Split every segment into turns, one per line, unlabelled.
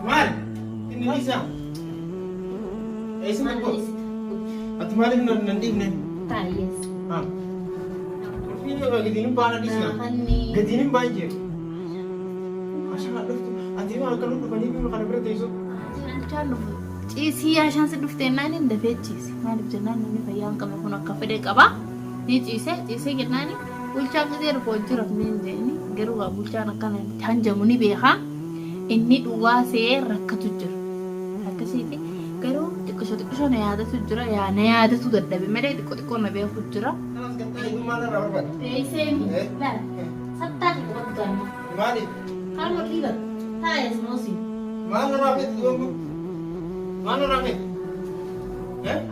Mal, ini Lisa. Isma ko. At malin nandig na.
Tayes.
Ha. Ini gadinim bana disna. Gadinim banje. Asha ngaduf. Ati ma kanu ko bani ko kana berarti iso.
Chalo. Ciisi ashaan si dhuftee naani hin dafee ciisi. Maaliif jennaan namni fayyaan qabe kun akka fedhe qaba. Ni ciisee jennaani bulchaan gisee rukoo jira ni jeeni garuu waa bulchaan akkana hanjamu ni beeka. Inni dhugaa see rakkatu jira. Akkasiiti garuu xiqqisoo na yaadatu jira na yaadatu dadhabe malee xiqqoo na beeku jira. Teesseemi laala sattaa xiqqoo gaafa.
Maali?
Kaaluma dhiiba taa'es noosi.
Maal raafet gongo? Maal raafet?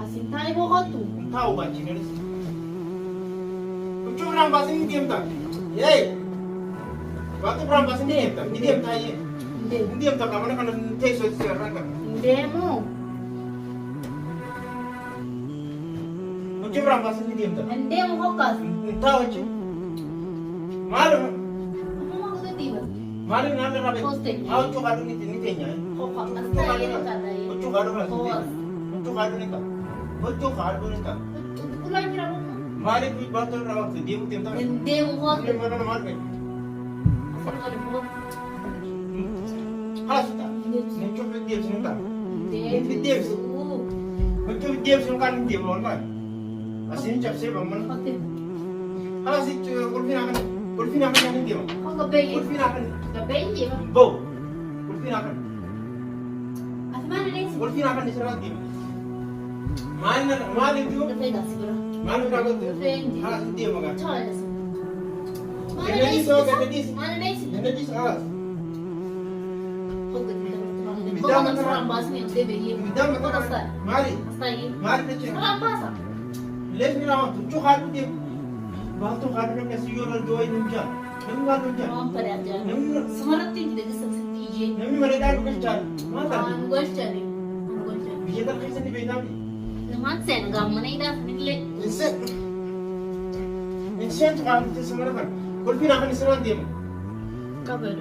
Asin taa'ee boqotu.
Taa'u baachine. Ucuk rambasin ni diam tak? Yey. Waktu rambasin ni diam tak? Ni diam tak ye. Ni diam tak kamana kana teso sekarang kan?
Demo.
Ucuk rambasin ni diam tak?
Demo hokas.
Tahu ucuk. Malu.
Apa mau kita tiba?
Malu nana raafet.
Posting.
Aku ucuk adu ni tenya.
Hokas. Asta ye kata ye.
Ucuk adu lah. Ucuk adu ni tak? Ucuk adu ni tak?
Ulang kira apa?
Mari kuit batal rawat diam diam tak?
Demo hokas.
Ni mana malu?
Asal kau dibuat.
Halas tak? Ni ucuk diam sini tak?
Demo.
Diam. Ucuk diam sini kan diam lawan kan? Asin cap saya bangun.
Hotel.
Halas itu kulfin akan yang diam.
Kau kebayi.
Kulfin akan.
Kebayi je bang.
Bo. Kulfin akan.
Asman ni.
Kulfin akan diserang diam. Mal itu.
Kebayi dah segera.
Mal berapa tu?
Kebayi.
Halas diam makan.
Cakap dah.
Energi so, energi.
Mana ni?
Energi halas.
Kau kebayi.
Bidang
Kau
mana?
nak bas ni ada bayi.
Bidang
Kau
mana?
asal.
Mari.
Asal ye.
Mari kecil.
Sekarang bas.
Les ni lawan tu. Ucuk adu diam. Bahagian adu nak kasi orang dua ini nunja. Namun adu nunja.
Orang pada aja.
Namun
Semarang tinggi dari segi.
namun mana dah bukan car. Mana?
Gue cari.
Biar tak kisah ni bina ni.
Lemak sen gam mana ida nilai.
Inset. Inset tu kan tu semua kan. Kulfin akan diserang diam.
Kabar.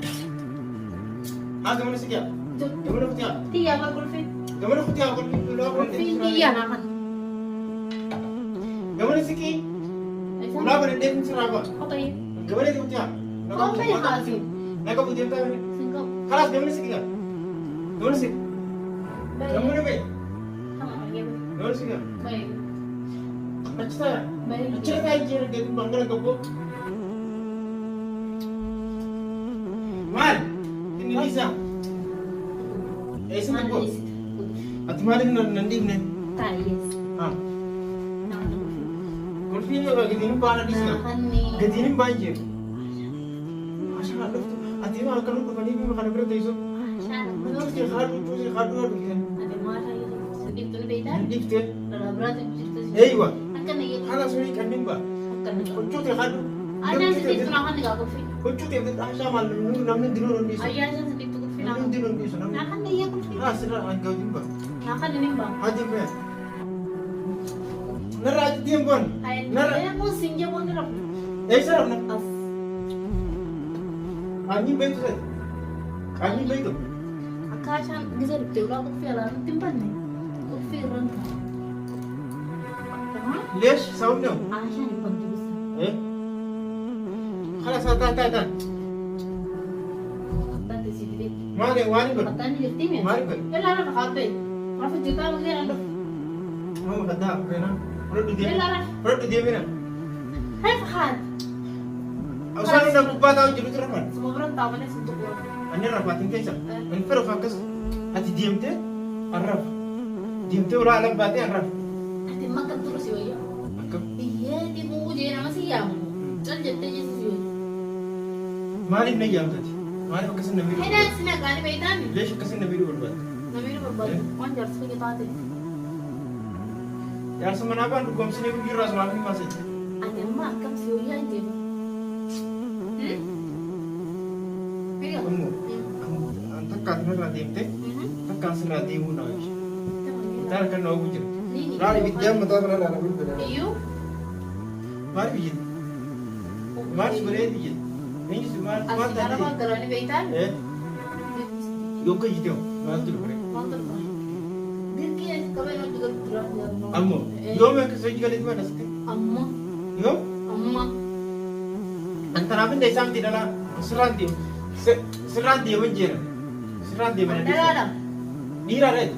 Agak mana sekian? Gimana kutia?
Tiga apa kulfi?
Gimana kutia? Kulfin dulu aku
Kulfi tiga nakan.
Gimana siki? Ulah berdendam serang apa?
Apa ye?
Gimana kutia?
Apa ye kasih?
Nak kau diam tak?
Singkap.
Kalas gimana siki kan? Gimana sih?
Baik.
Gimana baik?
Sama ye.
Gimana sih kan?
Baik.
Macam mana?
Baik.
Macam mana je dia bangga kau? Mal, ini Lisa. Isma ko. At malin nandig na.
Tayes.
Ha. Kulfin yo gadinim bana disna.
Hani.
Gadinim banje. Asha ngaduf. Ati ma kanu ko bani ko kana berarti iso.
Shan.
Tu khadu kan.
Ada mana ye? Sedih tu beda.
Dikte.
Dalam berat cerita.
Eywa.
Akan ye.
Hala suri kanim ba.
Akan.
Kuncu te khadu.
Ada sedih tu nakan juga kulfi.
Kuncu te asha mal namne dinu ndi.
Ayah ada sedih tu kulfi
Namne
nakan.
dinu ndi so namne.
Nakan dia kulfi.
Ha sira an gawdim ba.
Nakan ini bang.
Haji be. Naraj diem bon.
Ayah mau singgah pun kerap.
Sarap na.
As.
Anjing baik tu. Anjing baik tu.
Akashan bisa ditelah kulfi ala timpan ni. Kulfi renta. Tama?
Lesh sound no.
Ashan pentus.
Khalas ta.
Tadi sini.
Wani ko.
Patan ni tim ya.
Mari ko.
Bela nak khabe. Rafa juta mungkin ando.
Mau kata apa na? Perlu dia.
Bela nak.
Perlu dia mina.
Hai Fahad.
Asal nak buat tahu jadi terus.
Semua orang tahu mana sentuh orang.
Anya rapatin kaisa. An pero fakas. Ati diem te. Araf. Diem te ura alam bate araf.
Ati makan terus ya.
Angkap.
Iya, di buku jadi nama siang. Kan jadi sih.
Mari na yam tadi. Mari kasin nabi.
Hena sina gani baitan.
Lesh kasin nabi berbuat.
Nabi berbalik. Wajar sekali tadi.
Yang semana du kom sini pergi ras lagi masih.
Ada makan sih ya aja. Pegang.
Kamu antak kan radiem te. Takkan seradi una. Kita akan nahu je. Rari vidya mata mana rara bulu.
Iyo.
Mari bijin. Mari sebenarnya bijin. Ini cuma
Asal apa gerani baitan?
Yoo ka jitee maaltu dhufe?
Maaltu dhufe? Dirqii qabee nama juga dura.
Ammoo yoo mee akka sochii galee dhuma nasitti?
Amma.
Yoo?
Amma.
Antanaaf inda isaan itti dhalaa sirraan deeman jeera. Sirraan deeman adda.
Dalaadha.
Dhiiraa reeti.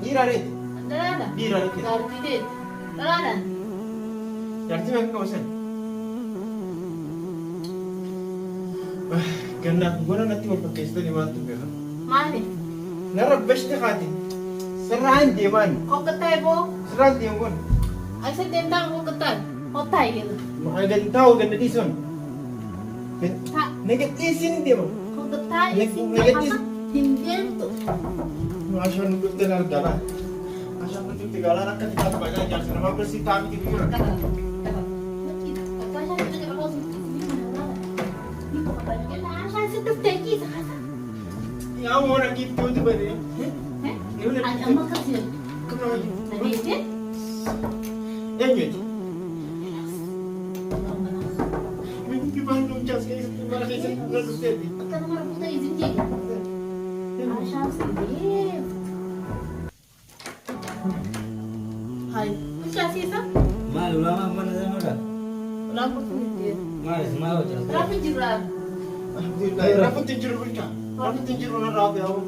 Dhiiraa reeti.
Dalaadha.
Dhiiraa reeti.
Jaartii deeti. Dalaadha.
Jaartii mee akka wasan? Gannaa gona natti wal fakkeessitanii maaltu beeka?
Maali?
Narra bashte kaati. Sirraan deeman.
Kokkattaa'e boo?
Sirraan deeman.
Asa deemtaan kokkattaa'e? Kottaa'e jedha.
Maqaa gadi taa'u ganda dhiisan. Negatiin deema.
Kokkattaa'e hin deemtu.
Ashaan nu dhufte argala. Ashaan nu dhufte galaan akka taatu baay'ee jaarsa namaa biratti taa'amti biyya. Yaa moona giifti wanti badee.
Amma akkasii.
Kana wajjin.
Nageessee?
Eenyuuti? Minti baay'ee jaas keessatti bara keessatti gurra dhufteeti.
Akka nama rafuuta isin jeeqa. Ashaan siidee. Hai, bulchaa siisa?
Maal ulama mana sana?
Ulaan kurtuutti.
Maal maal wajjin?
Rafu jirraa.
Rafuutti jiru bulchaa. Rafuutti jiru na raabe haa.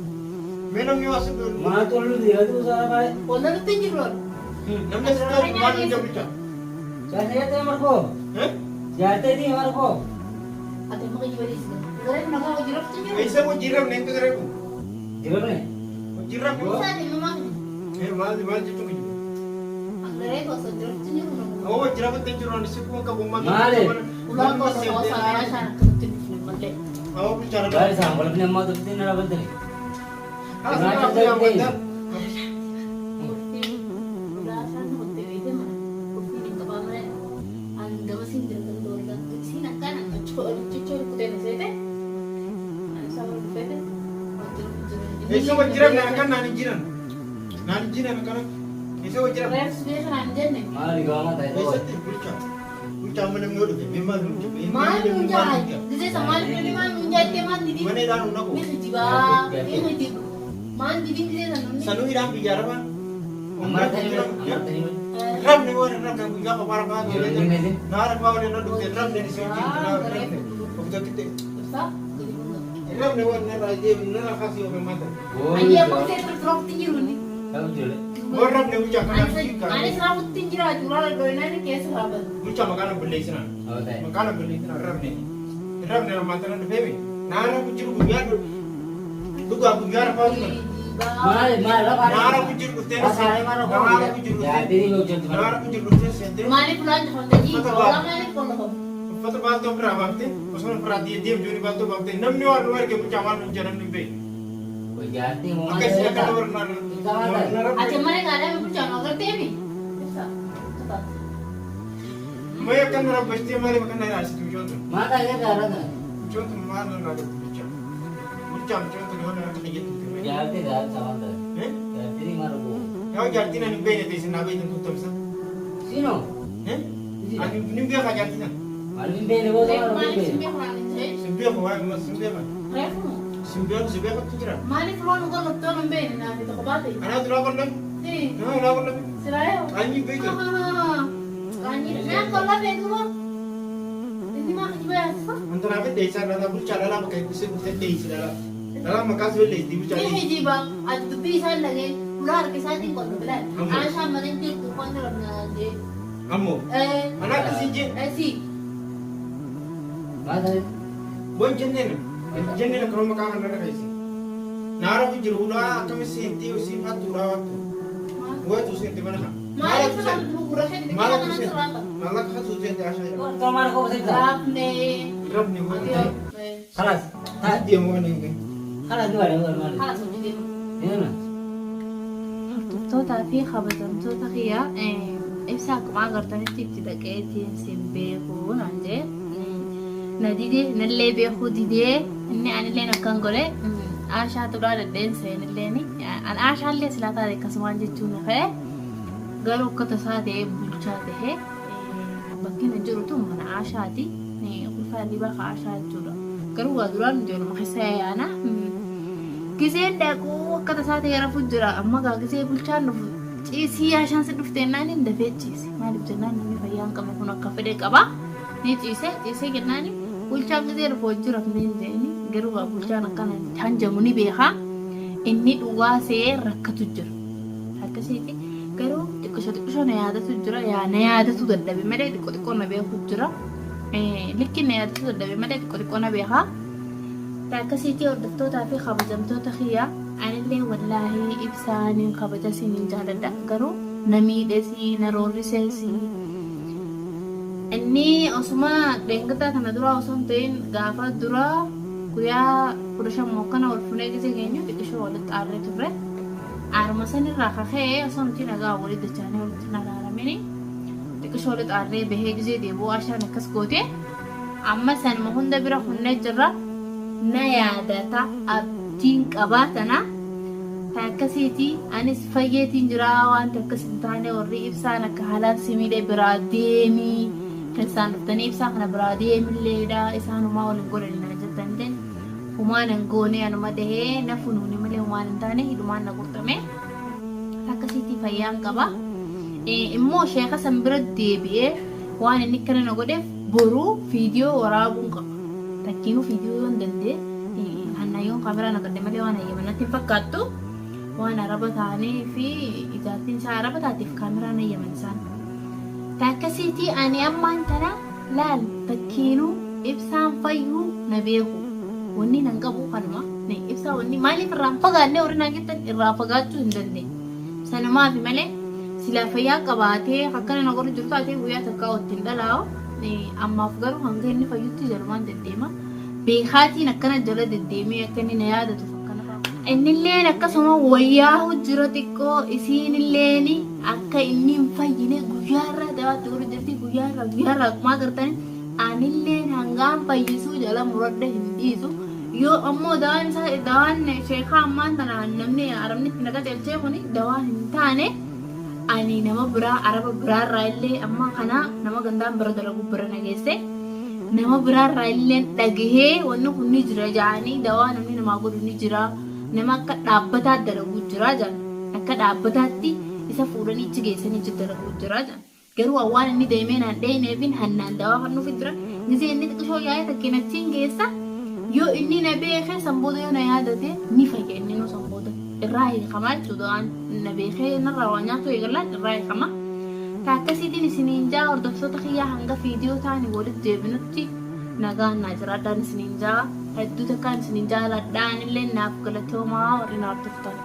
Meenam yoo asii dhoolu.
Maal tollu dhiira tu sana baay'ee?
Walla nutti jiruun.
Namni asii dhoolu maal hojja bulchaa?
Jaartee markoo? Jaartee markoo?
Ate maka jibadis ka. Gareen namaa wajjin raftu jiru.
Isa wajjin rabne akka gareeku.
Jirame?
Wajjin rabne.
Isa ati mamaa kini.
Maal jechuun jiru?
Gareen kosa raftu jiru.
Oo wajjin rafuutti jiru ani si kuma qabu uummata.
Maali?
Ulaan kosa kosa ashaan akkamitti dhufne malee.
Oo bulchaa na
Baay'ee isaan wal finne ammaa tufti na rabatani.
Isa wajjin rabne akkan naan hin jiran. Naan hin jiran akkana. Isa wajjin rabne.
Maali gaama ta'e ta'u?
Eessatti bulchaa? Bulchaa mana yoo dhufe beemaa bulchaa.
Maal munjaa? Gisee maal inni maal munjaa itti maal didi?
Mana idhaan humna koo.
Ni jibaa, ni jibu. Maal didi gisee sanuu?
Sanuu hidhaan biyyaa rabaa.
Ammaa ta'e
Rabne waan rabne guyyaa kophaa rabaa jireenya. Naa rabaa waliin na dhufte rabne ni sii jiru. Rabne. Ofiisaa kitte.
Ibsaa?
Rabne waan narraa deemu narraa kaasii yoo beemaa ta'e.
Ayyee boqotee turturoofti jiru ni.
Ta'u jire.
Waan rabne bulchaa kanaaf
Anis raawwattiin jira jura doonaa ni keessa raabatu.
bulchaa maqaan balleessinaan.
Oo ta'e.
Maqaan balleessinaan rabne. Rabne ammaa tana dhufeemi. Naara kujiru guyyaa dhugaa guyyaa rabaa jiran.
Maali maali lafa?
Naara kujiru dhuftee
Masaale mana koo.
Naara kujiru dhuftee.
Jaartee yoo jirtu mana.
Naara kujiru dhuftee seentee.
Maaliif ulaan jafamte jiru? Oolaa maaliif qolla qabu?
Uffata baaltoo biraa baaftee osoo biraa deemu jooni baaltoo baaftee namni waan nu arge bulchaa waan nu jedhan hin beeku.
Jaartee moo maal
Akka isin akka
ta'e?
dabarnaa.
Ati mana gaadhaa bulchaan agarteemi?
May akka na rabbastee maaliif akka na ilaasitu ijooltu.
Maal ta'e gaarata?
Ijooltu maal na raabatu bulchaa. Bulchaa ijooltu ni waan akka na jettu.
Jaartee gaarata waan ta'e? Jaartee mara koo.
Yoo jaartiin ani hin beekne teessin naa beektan tuttamsa.
Sino?
Ani ni beekaa jaartiin ani.
Maal hin beekne booda maal hin
Maaliif
beekne?
simbii kuraan hin ta'e?
Sin beeku waan ammas sin beekaa.
Reefu?
Si beekatu jira.
Maaliif loon uga lottoon hin beekne naaf tokko baate?
Anaa duraa qollan. Naa ulaa qollan.
Siraayo?
Ani beektan.
Kaanyi naa qolla beekuma? Inni maa kaji bayaasa?
Wanta naa fedhe isaa dhalaa bulchaa dhalaa bakka itti seetu deeyisi dhalaa. Dhalaa maqaa si fedhe itti bulchaa
Ni
deeyisi.
hijiba ati dubbii isaan dhagee ulaa harka isaatiin qollu bilaan. Aashaan malee jirtu wanta rabnaa jee.
Ammoo. Anaa akkasii jee.
Si.
Maal ta'e?
Boon jenneen. Jenneen akka maqaa kan dhala keessi. Naara ku jiru ulaa akkamitti seentee usii fattu ulaa wattu. Watu seente mana kan.
Maaliif ulaan gurgurashee dhibee
Maala
kana
ku seente.
sirraata?
Maala ku seente ashaa jira.
Tol mara koo besekta?
Raafnee.
Rabni waan ta'e.
Khalas.
Taati deemu waan hin gahe.
Khalas ni wale wale.
Haala hojii deemu.
Deema.
Hordoftoota fi kabajamtoota kiyyaa ibsa akkuma agartanitti itti dhaqeetiin sin beekuu naan jee na didee nallee beekuu didee inni anilleen akkan godhe aashaa turaa daddeen seenilleen aashaallee silaa taate akkasumaan jechuun ka'e garuu akka tasaa ta'ee bulchaa ta'ee bakki na jirutu mana aashaati ulfaalli bakka aashaa jechuudha garuu waa duraan ijoollee keessa yaana giseen dhaquu akka tasaa ta'e rafu jira amma gaa gisee bulchaan dhufu ciisii yaashaan si dhufteennaan hin dafee ciise maaliif jennaan namni fayyaan qabu kun akka fedhe qaba ni ciisee jennaani bulchaan gisee dhufu jira hin jeeni garuu gaa bulchaan akkana hanjamu ni beekaa inni dhugaa see rakkatu jira akkasiiti garuu xiqqoo na yaadatu jira na yaadatu dadhabe malee xiqqoo na beeku jira likki na yaadatu dadhabe malee xiqqoo na beekaa akkasiiti hordoftootaa fi kabajamtoota kiyyaa anillee wallaahi ibsaaniin kabaja isiniin jaaladha garuu na miidhesii na roorriseesii inni osuma dheengataa kana dura osoo hin ta'in gaafa dura guyyaa 15 kana ol funee gisee keenya xiqqishoo walitti aarree turre aaruma sanirraa kaka'ee osoo nuti nagaa walii dachaanii walitti naraaramini xiqqishoo walitti aarree bahee gisee deebuu ashaan akkas goote amma sanuma hunda bira hunnee jirra na yaadata abdiin qabaatana akkasiiti anis fayyeetiin jira waan akkas hin taane warri ibsaan akka haalaan simiidhe biraa deemii isaan dhuftanii ibsaa kana biraa deemilleedha isaanumaa waliin godhanina jettan humaan hin goone anuma dhahee na funuuni malee humaan hin taane hidhumaan na qurxame akkasiiti fayyaan qaba immoo sheeka san bira deebi'ee waan inni kana na godheef boruu viidiyoo waraabuun qaba takkiinuu viidiyoo yoon dandee hannayyoon kaameraa nagadde malee waan hayyamanatti hin fakkaattu waan araba taanee fi ijaartiin isaa araba taateef kaameraa hayyaman isaan takkasiiti ani ammaan tana laal takkiinuu ibsaan fayyuu na beeku wanni nan qabu kanuma ibsaa wanni maaliif irraan fagaannee horii naa jettan irraa fagaachuu hin dandeenye sanumaaf malee silaa fayyaa qabaatee akkana na godhu jirtu taatee guyyaa takkaa wajjin dhalaa'u ammaaf garuu hanga inni fayyutti jalumaan deddeema beekaatiin akkana jala deddeemee akka inni na yaadatu fakkana innilleen akkasuma wayyaa hojjiro xiqqoo isiinilleen akka inni hin fayyine guyyaarraa dawaatti godhu jirti guyyaarraa akkuma agartani anilleen hangaan fayyisuu jala muradda hin dhiisu yoo ammoo dawaan sheekaa ammaan tana namni arabni itti naqa celchee kuni dawaa hin taane ani nama biraa araba biraarraa illee amma kana nama gandaan bira dalagu bira nageesse nama biraarraa illee dhagahee wanni kun ni jira jaanii dawaa namni namaa godhu ni jira nama akka dhaabbataa dalagu jira jaan akka dhaabbataatti isa fuudhanii ichi geessanii ichi dalagu jira jaan garuu waan inni deemee naan dheeneefin hannaan dawaa kan nuuf jira gisee inni xiqqishoo yaa'ee takkiinachiin geessa yoo inni na beekee sanbooda yoo na yaadate ni fayya inni nu sanbooda irraa hiikamaa jechuudha waan na beekee narraa waan nyaatu eegalaan irraa hiikama akkasiitiin isiniin jaa hordoftoota kiyyaa hanga viidiyoo taanii walitti deebinutti nagaan naa jira addaan isiniin jaa hedduu takkaan isiniin jaaladhaan illee naaf galatoomaa warri na hordoftan